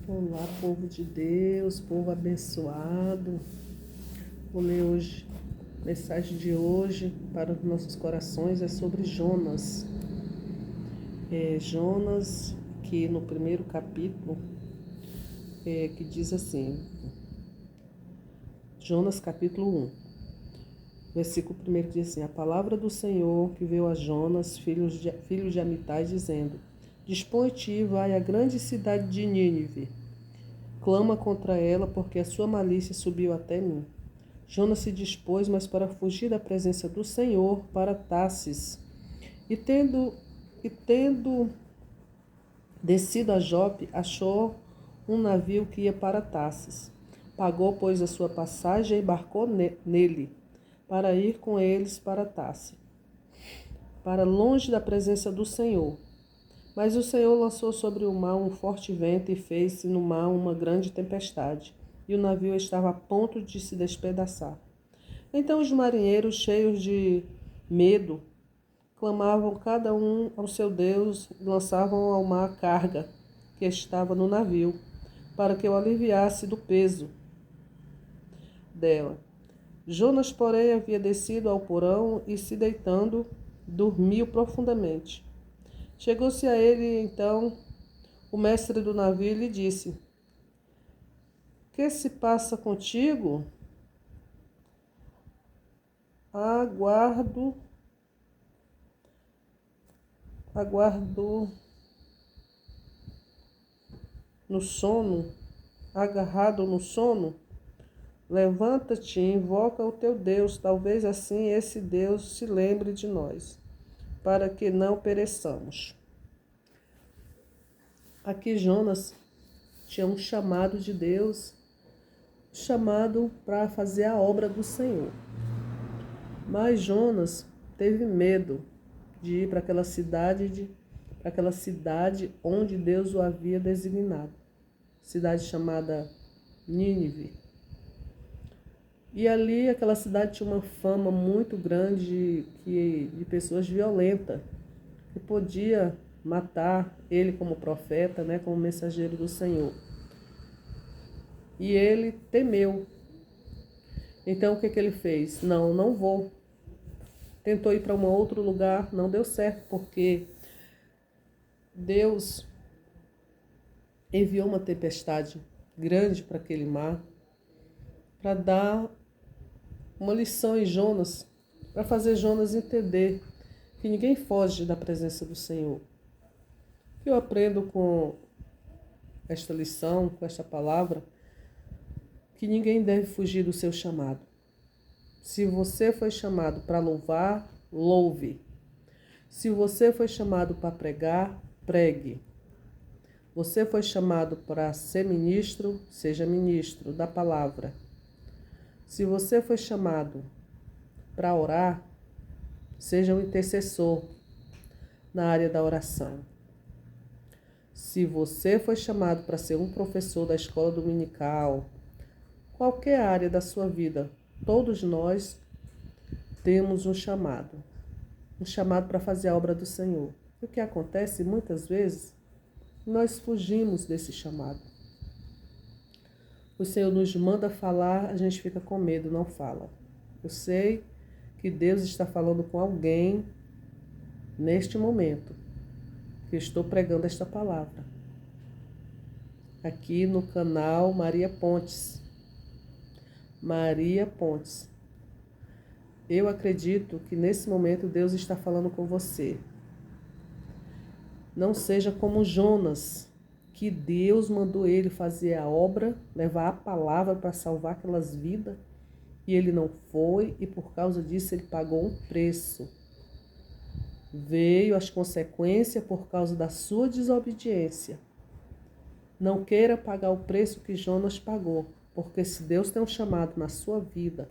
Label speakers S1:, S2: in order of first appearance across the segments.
S1: Olá, povo de Deus, povo abençoado. Vou ler hoje, a mensagem de hoje para os nossos corações é sobre Jonas. Jonas, que no primeiro capítulo, que diz assim, Jonas capítulo 1, versículo 1 diz assim: a palavra do Senhor que veio a Jonas, filho de Amitai, dizendo: Dispõe-te e vai à grande cidade de Nínive. Clama contra ela, porque a sua malícia subiu até mim. Jonas se dispôs, mas para fugir da presença do Senhor, para Tarsis. E tendo descido a Jope, achou um navio que ia para Tarsis. Pagou, pois, a sua passagem e embarcou nele, para ir com eles para Tarsis, para longe da presença do Senhor. Mas o Senhor lançou sobre o mar um forte vento e fez-se no mar uma grande tempestade, e o navio estava a ponto de se despedaçar. Então os marinheiros, cheios de medo, clamavam cada um ao seu Deus e lançavam ao mar a carga que estava no navio, para que o aliviasse do peso dela. Jonas, porém, havia descido ao porão e, se deitando, dormiu profundamente. Chegou-se a ele, então, o mestre do navio e lhe disse: Que se passa contigo? Aguardo no sono, agarrado no sono. Levanta-te e invoca o teu Deus, talvez assim esse Deus se lembre de nós, para que não pereçamos. Aqui Jonas tinha um chamado de Deus, chamado para fazer a obra do Senhor. Mas Jonas teve medo de ir para aquela cidade onde Deus o havia designado, cidade chamada Nínive. E ali aquela cidade tinha uma fama muito grande de pessoas violentas, que podia matar ele como profeta, como mensageiro do Senhor. E ele temeu. Então o que ele fez? Não vou. Tentou ir para um outro lugar, não deu certo, porque Deus enviou uma tempestade grande para aquele mar, para dar uma lição em Jonas, para fazer Jonas entender que ninguém foge da presença do Senhor. Eu aprendo com esta lição, com esta palavra, que ninguém deve fugir do seu chamado. Se você foi chamado para louvar, louve. Se você foi chamado para pregar, pregue. Você foi chamado para ser ministro, seja ministro da palavra. Se você foi chamado para orar, seja um intercessor na área da oração. Se você foi chamado para ser um professor da escola dominical, qualquer área da sua vida, todos nós temos um chamado para fazer a obra do Senhor. E o que acontece muitas vezes, nós fugimos desse chamado. O Senhor nos manda falar, a gente fica com medo, não fala. Eu sei que Deus está falando com alguém neste momento, que eu estou pregando esta palavra. Aqui no canal Maria Pontes. Maria Pontes. Eu acredito que nesse momento Deus está falando com você. Não seja como Jonas, que Deus mandou ele fazer a obra, levar a palavra para salvar aquelas vidas, e ele não foi, e por causa disso ele pagou um preço. Veio as consequências por causa da sua desobediência. Não queira pagar o preço que Jonas pagou, porque se Deus tem um chamado na sua vida,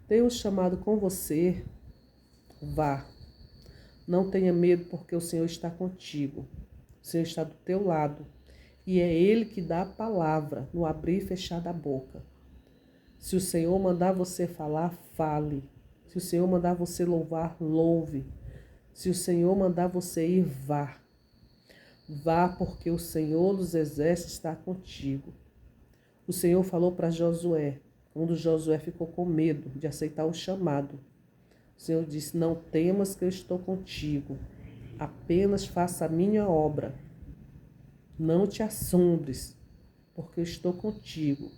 S1: tem um chamado com você, vá. Não tenha medo, porque o Senhor está contigo. O Senhor está do teu lado. E é Ele que dá a palavra no abrir e fechar da boca. Se o Senhor mandar você falar, fale. Se o Senhor mandar você louvar, louve. Se o Senhor mandar você ir, vá. Vá, porque o Senhor dos Exércitos está contigo. O Senhor falou para Josué, quando Josué ficou com medo de aceitar o chamado. O Senhor disse: não temas que eu estou contigo, apenas faça a minha obra. Não te assombres, porque eu estou contigo.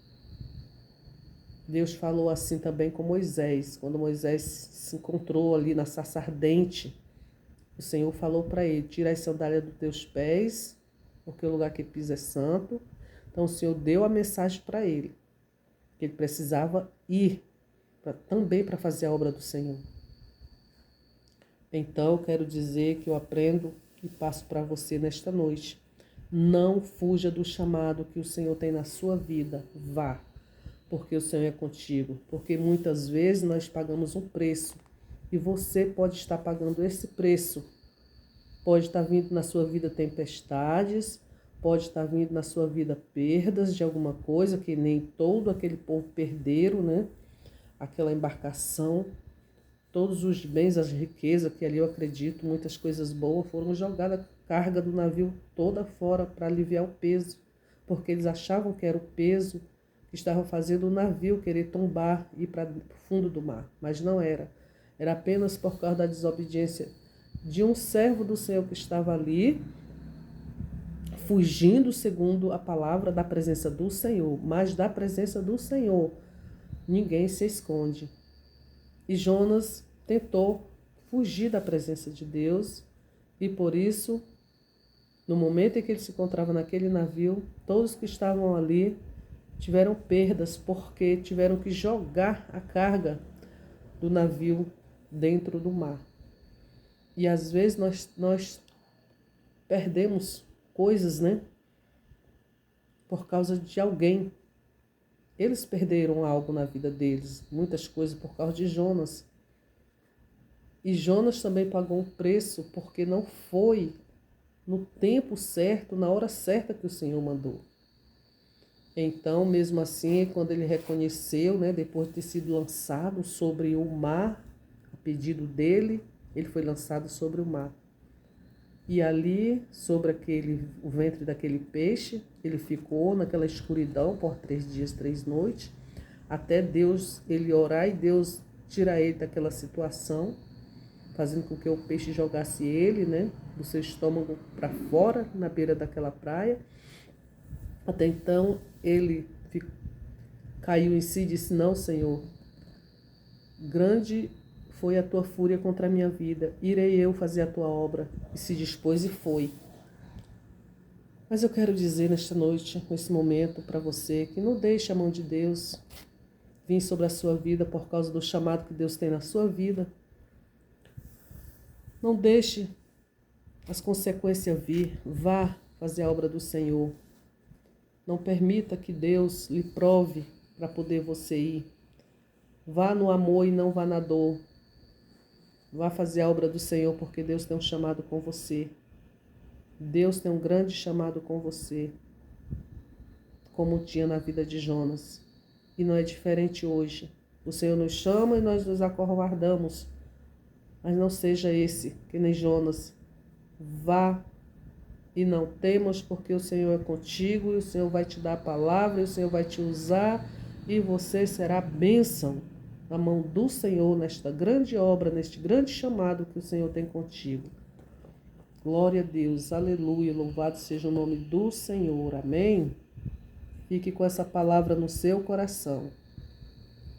S1: Deus falou assim também com Moisés, quando Moisés se encontrou ali na sarça ardente. O Senhor falou para ele: tira as sandálias dos teus pés, porque o lugar que pisa é santo. Então o Senhor deu a mensagem para ele, que ele precisava ir também para fazer a obra do Senhor. Então eu quero dizer que eu aprendo e passo para você nesta noite. Não fuja do chamado que o Senhor tem na sua vida. Vá, porque o Senhor é contigo. Porque muitas vezes nós pagamos um preço e você pode estar pagando esse preço. Pode estar vindo na sua vida tempestades, pode estar vindo na sua vida perdas de alguma coisa, que nem todo aquele povo perderam, né? Aquela embarcação, todos os bens, as riquezas, que ali eu acredito, muitas coisas boas, foram jogadas a carga do navio toda fora para aliviar o peso, porque eles achavam que era o peso que estava fazendo o navio querer tombar e ir para o fundo do mar, mas não era. Era apenas por causa da desobediência de um servo do Senhor que estava ali, fugindo segundo a palavra da presença do Senhor. Mas da presença do Senhor, ninguém se esconde. E Jonas tentou fugir da presença de Deus e por isso, no momento em que ele se encontrava naquele navio, todos que estavam ali tiveram perdas porque tiveram que jogar a carga do navio dentro do mar. E às vezes nós perdemos coisas, né? Por causa de alguém. Eles perderam algo na vida deles, muitas coisas por causa de Jonas. E Jonas também pagou um preço porque não foi no tempo certo, na hora certa que o Senhor mandou. Então, mesmo assim, quando ele reconheceu, né, depois de ter sido lançado sobre o mar, a pedido dele, ele foi lançado sobre o mar. E ali, sobre o ventre daquele peixe, ele ficou naquela escuridão por 3 dias, 3 noites, até Deus, ele orar e Deus tirar ele daquela situação, fazendo com que o peixe jogasse ele, né, do seu estômago para fora, na beira daquela praia. Até então, ele caiu em si e disse: não, Senhor, grande foi a tua fúria contra a minha vida, irei eu fazer a tua obra. E se dispôs e foi. Mas eu quero dizer nesta noite, nesse momento, para você, que não deixe a mão de Deus vir sobre a sua vida por causa do chamado que Deus tem na sua vida. Não deixe as consequências vir, vá fazer a obra do Senhor. Não permita que Deus lhe prove para poder você ir. Vá no amor e não vá na dor. Vá fazer a obra do Senhor, porque Deus tem um chamado com você. Deus tem um grande chamado com você, como tinha na vida de Jonas. E não é diferente hoje. O Senhor nos chama e nós nos acovardamos. Mas não seja esse, que nem Jonas. Vá e não temas, porque o Senhor é contigo, e o Senhor vai te dar a palavra, e o Senhor vai te usar, e você será bênção na mão do Senhor, nesta grande obra, neste grande chamado que o Senhor tem contigo. Glória a Deus, aleluia, louvado seja o nome do Senhor, amém? Fique com essa palavra no seu coração.